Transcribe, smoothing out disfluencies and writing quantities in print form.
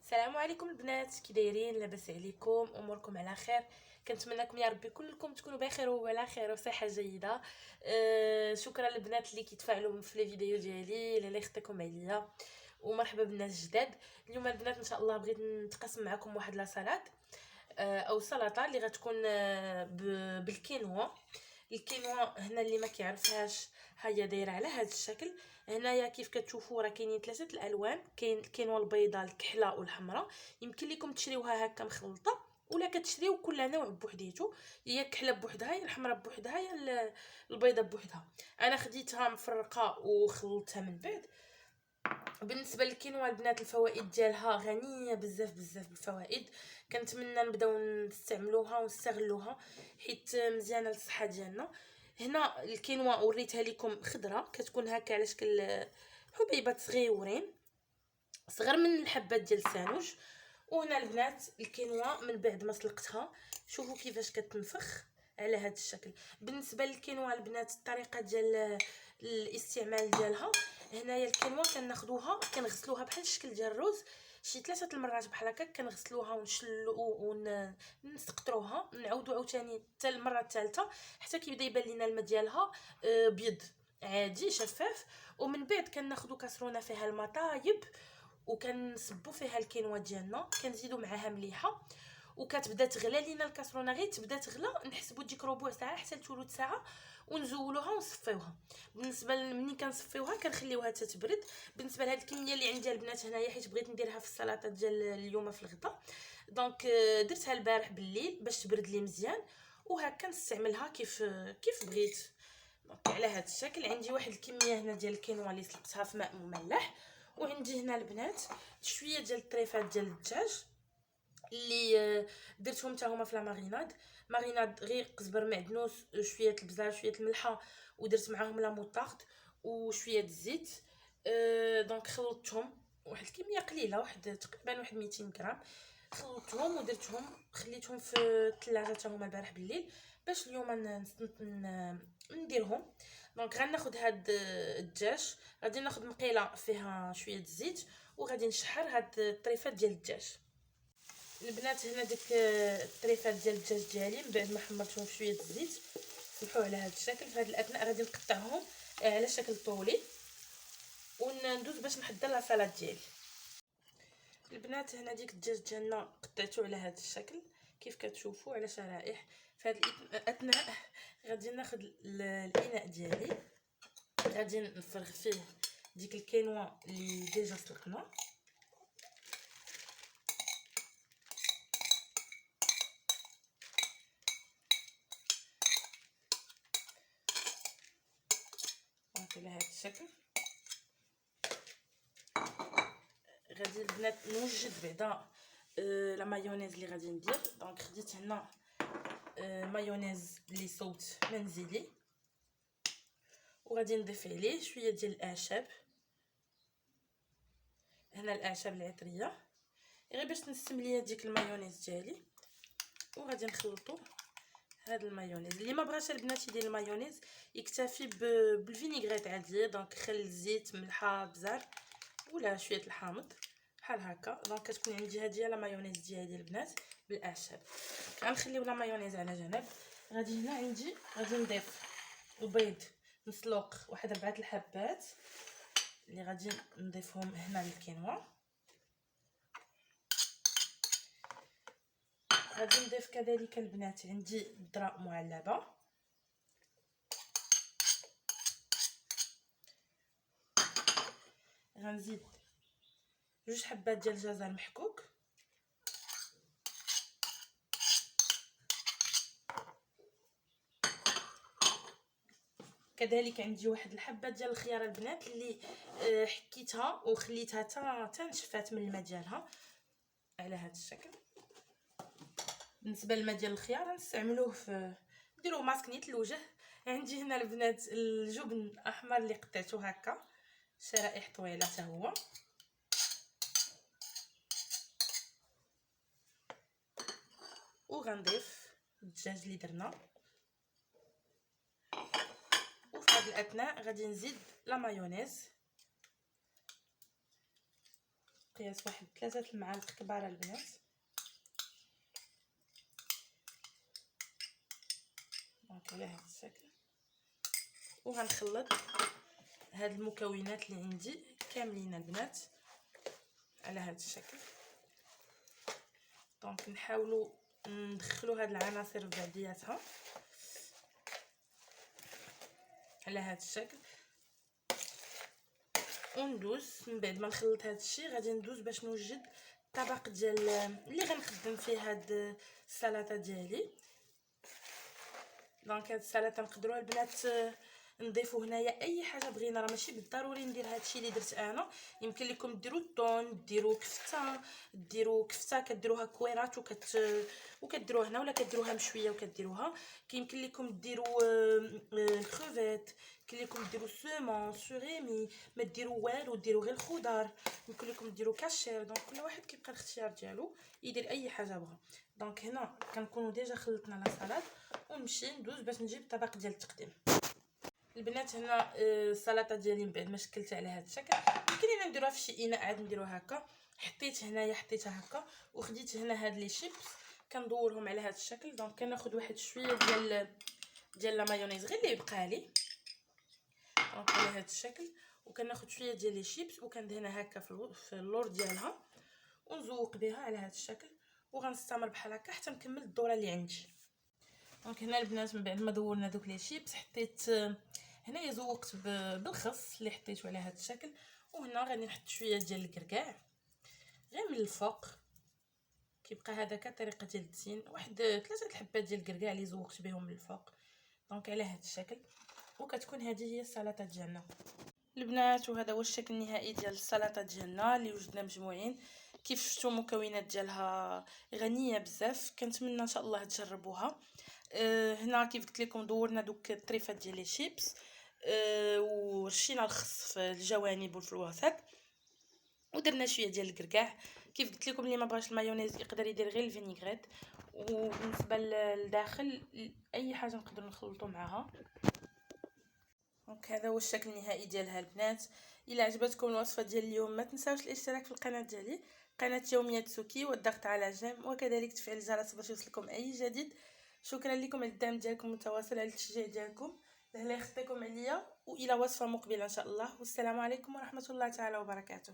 السلام عليكم البنات، كي دايرين؟ لاباس عليكم؟ اموركم على خير؟ كنتمنىكم يا ربي كلكم تكونوا بخير وعلى خير وصحه جيده. شكرا للبنات اللي كيتفاعلوا في لي فيديو ديالي، اللي يخطيكم عليا، ومرحبا بالناس الجداد. اليوم البنات ان شاء الله بغيت نتقاسم معكم واحد لا سلطه، او سلطه اللي غتكون بالكينوا. الكينوا هنا اللي ما كيعرفهاش، هي دايره على هذا الشكل. هنايا كيف كتشوفوا راه كاينين ثلاثه الالوان، كاين الكينوا البيضاء، الكحله والحمراء. يمكن لكم تشريوها هكا مخلطه، ولا كتشريو كل نوع بوحديتو، هي الكحله بوحدها، هي الحمراء بوحدها، هي البيضاء بوحدها. انا خديتها مفرقه وخلطتها من بعد. بالنسبه للكينوا البنات، الفوائد ديالها غنيه بزاف بزاف بالفوائد. كنتمنى نبداو نستعملوها ونستغلوها حيت مزيانه للصحه ديالنا. هنا الكينوا وريتها لكم خضره، كتكون هكا على شكل حبيبات صغيورين، صغر من الحبات ديال السانوج. وهنا البنات الكينوا من بعد ما سلقتها، شوفوا كيفاش كتنفخ على هذا الشكل. بالنسبه للكينوا البنات، الطريقه ديال الاستعمال ديالها، هنايا الكينوا كناخذوها كنغسلوها بحال الشكل ديال الرز شي 3 المرات بحال هكا، كنغسلوها ونشلو ونسقطروها، نعاودو عاوتاني حتى المره الثالثه حتى كيبدا يبان لينا الماء ديالها بيض عادي شفاف. ومن بعد كناخذوا كاسرونه فيها الماء طايب، وكنصبوا فيها الكينوا ديالنا، كنزيدوا معاها مليحه، وكتبدا تغلى لينا الكاسرونه. غير تبدا تغلى نحسبوا ديك ربع ساعه حتى لثلث ساعه، ونزولوها ونصفيوها. بالنسبه ملي كنصفيوها كنخليوها تتبرد. بالنسبه لهاد الكميه اللي عندي البنات هنايا، حيت بغيت نديرها في السلطه ديال اليوم في الغداء، دونك درتها البارح بالليل باش تبرد لي مزيان، وهكا نستعملها كيف بغيت. دونك على هذا الشكل عندي واحد الكميه هنا ديال الكينوا اللي سلقتها في ماء مملح. وعندي هنا البنات شويه ديال الطريفات ديال الدجاج اللي درتهم حتى هما في لا ماريناد غير قزبر معدنوس، شويه البزار، شويه الملحه، ودرت معاهم لا موطارد وشويه الزيت. دونك خلطتهم واحد الكميه قليله، واحد تقريبا واحد 200 غرام. خلطتهم ودرتهم خليتهم في الثلاجه حتى هما البارح بالليل باش اليوم نديرهم. دونك غناخذ هاد الدجاج، غادي ناخذ مقيله فيها شويه الزيت، وغادي نشحر هاد الطريفات ديال الدجاج. البنات هنا ديك الطريفات ديال الدجاج ديالي من بعد ما حمرتهم في شويه الزيت صبحوا على هذا الشكل. في هذا الاثناء غادي نقطعهم على شكل طولي، وندوز باش نحضر لا سلطه ديالي. البنات هنا ديك الدجاج ديالنا قطعته على هذا الشكل كيف كتشوفوا على شرائح. في هذا الاثناء غادي ناخذ الاناء ديالي، غادي نفرغ فيه ديك الكينوا اللي ديجا سلقنا. على هذا الشكل غادي البنات نوجد بعدا لا مايونيز اللي غادي ندير. دونك خديت هنا مايونيز اللي صوت منزلي، وغادي نضيف عليه شويه ديال الاعشاب. هنا الاعشاب العطريه غير باش نستملي ديك المايونيز ديالي، وغادي نخلطو هذا المايونيز. اللي ما بغاش البنات يدير المايونيز يكتفي بالفينيغريت عاديه، دونك خل، زيت، ملحه، بزار، ولا شويه الحامض بحال هكا. دونك كتكون عندي هذه لا مايونيز ديالي البنات بالاعشاب. غنخليو لا مايونيز على جنب. غادي هنا عندي غادي نضيف البيض مسلوق واحد 4 الحبات اللي غادي نضيفهم هنا للكينوا. غادي نضيف كذلك البنات عندي الذره معلبه، غنزيد 2 حبات ديال الجزر محكوك، كذلك عندي واحد الحبه ديال الخيار البنات اللي حكيتها وخليتها حتى نشفات من الماء ديالها على هذا الشكل. بالنسبه للماء ديال الخيار نستعملوه في نديروه ماسك نيت الوجه. عندي هنا البنات الجبن الاحمر اللي قطعته هكا شرائح طويله حتى هو، وغنضيف الدجاج اللي درنا. وفي هذا الاثناء غادي نزيد لا مايونيز، بقياس واحد 3 المعالق كبار البنات. دونك على هذا الشكل. وغنخلط هاد المكونات اللي عندي كاملين البنات على هذا الشكل. دونك نحاولوا ندخلوا هاد العناصر بعضياتها على هذا الشكل، وندوز من بعد ما نخلط هذا الشيء غادي ندوز باش نوجد الطبق ديال اللي غنخدم فيه هاد السلطه ديالي. دونك هاد السلطه نقدروا البنات نضيفوا هنايا اي حاجه بغينا، راه ماشي بالضروري ندير هادشي اللي درت انا. يمكن لكم ديروا الطون، ديروا كفته كديروها كويرات وكديروها هنا، ولا كديروها مشويه وكديروها. كيمكن لكم ديروا الكروفيت، يمكن لكم ديروا سومون سوريمي، ما ديروا والو ديروا غير الخضر، يمكن لكم ديروا كاشير. دونك كل واحد كيبقى الاختيار ديالو يدير اي حاجه بغا. دونك هنا كنكونوا ديجا خلطنا لا سالاد، ونمشي ندوز باش نجيب الطبق ديال التقديم. البنات هنا السلطه ديالي من بعد ما شكلتها على هذا الشكل، يمكن نديروها في شي اناء عاد نديروها هكا. حطيتها هكا، وخديت هنا هاد لي شيبس كندورهم على هذا الشكل. دونك كناخذ واحد شويه ديال لا مايونيز غير اللي يبقى لي. دونك على هذا الشكل، وكناخذ شويه ديال لي شيبس وكندهنها هكا في اللور ديالها، ونزوق بها على هذا الشكل، وغنستمر بحال هكا حتى نكمل الدوره اللي عندي. دونك هنا البنات من بعد ما دورنا دوك لي شيبس، حطيت هنايا زوقت بالخس اللي حطيته على هذا الشكل. وهنا غادي نحط شويه ديال الكركاع غير من الفوق، كيبقى هذاك طريقه ديال التزيين. واحد 3 الحبات ديال الكركاع اللي زوقت بهم من الفوق. دونك على هذا الشكل، وكتكون هذه هي السلطه ديالنا البنات. وهذا هو الشكل النهائي ديال السلطه ديالنا اللي وجدنا مجموعين. كيف شفتوا المكونات ديالها غنيه بزاف، كنتمنى ان شاء الله تجربوها. هنا كيف قلت لكم دورنا دوك الطريفات ديال لي شيبس، ورشينا الخس في الجوانب وفي الوسط، ودرنا شويه ديال الكركاع. كيف قلت لكم اللي ما بغاش المايونيز يقدر يدير غير الفينيغريت. وبالنسبه للداخل اي حاجه نقدروا نخلطوا معها. دونك هذا هو الشكل النهائي ديالها البنات. الا عجبتكم الوصفه ديال اليوم ما تنساوش الاشتراك في القناه ديالي، قناه يوميات سوكي، والضغط على جيم، وكذلك تفعيل الجرس باش يوصلكم اي جديد. شكرا لكم على الدعم ديالكم المتواصل، على التشجيع ديالكم. الله يخطيكم عليا، والى وصفه مقبله ان شاء الله. والسلام عليكم ورحمه الله تعالى وبركاته.